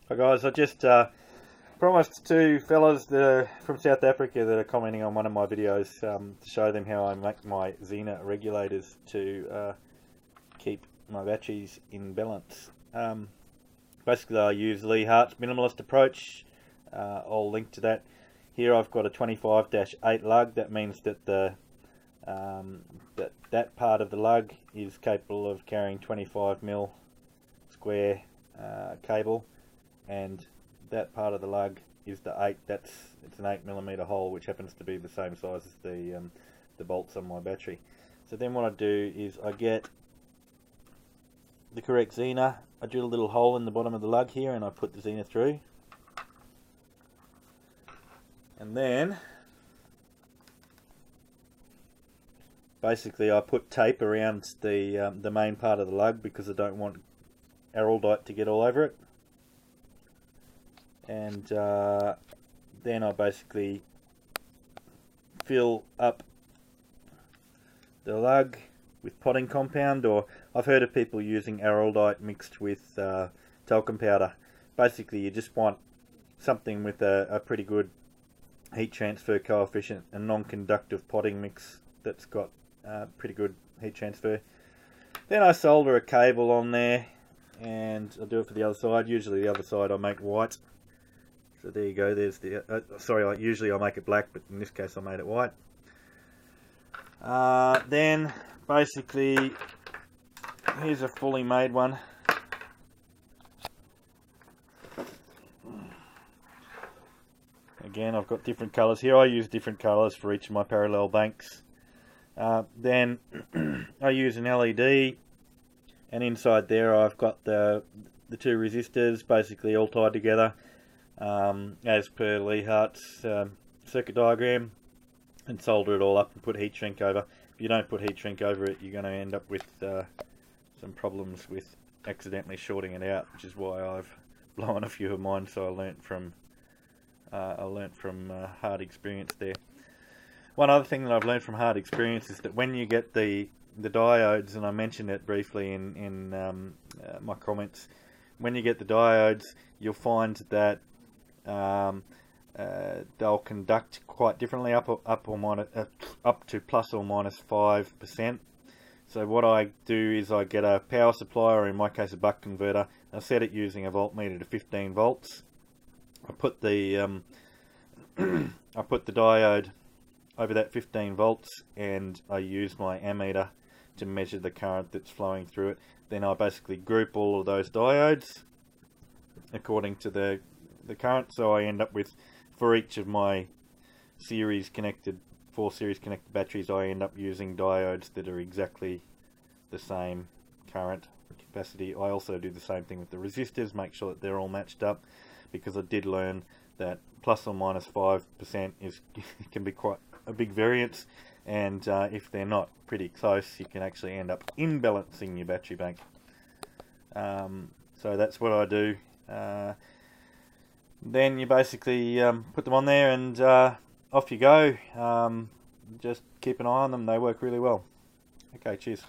Hi guys, I just promised two fellas from South Africa that are commenting on one of my videos to show them how I make my Zener regulators to keep my batteries in balance. Basically I use Lee Hart's minimalist approach. I'll link to that. Here I've got a 25-8 lug. That means that that part of the lug is capable of carrying 25mm square cable, and that part of the lug is the 8. It's an 8mm hole, which happens to be the same size as the bolts on my battery. So then what I do is I get the correct Zener. I drill a little hole in the bottom of the lug here, and I put the Zener through, and then basically I put tape around the main part of the lug because I don't want araldite to get all over it. And then I basically fill up the lug with potting compound, or I've heard of people using araldite mixed with talcum powder. Basically you just want something with a pretty good heat transfer coefficient, a non-conductive potting mix that's got pretty good heat transfer. Then I solder a cable on there, and I'll do it for the other side. Usually the other side I make white. So there you go, there's the, usually I make it black, but in this case I made it white. Then basically, here's a fully made one. Again, I've got different colours here. I use different colours for each of my parallel banks. Then I use an LED, and inside there I've got the two resistors basically all tied together as per Lee Hart's circuit diagram, and solder it all up and put heat shrink over. If you don't put heat shrink over it, you're going to end up with some problems with accidentally shorting it out, which is why I've blown a few of mine. So I learnt from hard experience there. One other thing that I've learned from hard experience is that when you get the diodes, and I mentioned it briefly in my comments, when you get the diodes, you'll find that they'll conduct quite differently, up to plus or minus 5%. So what I do is I get a power supply, or in my case a buck converter. I set it using a voltmeter to 15 volts. I put the diode over that 15 volts, and I use my ammeter to measure the current that's flowing through it. Then I basically group all of those diodes according to the current, so I end up with, for each of my four series connected batteries, I end up using diodes that are exactly the same current capacity. I also do the same thing with the resistors, make sure that they're all matched up, because I did learn that plus or minus 5% can be quite a big variance, and if they're not pretty close, you can actually end up imbalancing your battery bank. So that's what I do. Then you basically put them on there, and off you go. Just keep an eye on them, they work really well. Okay, cheers.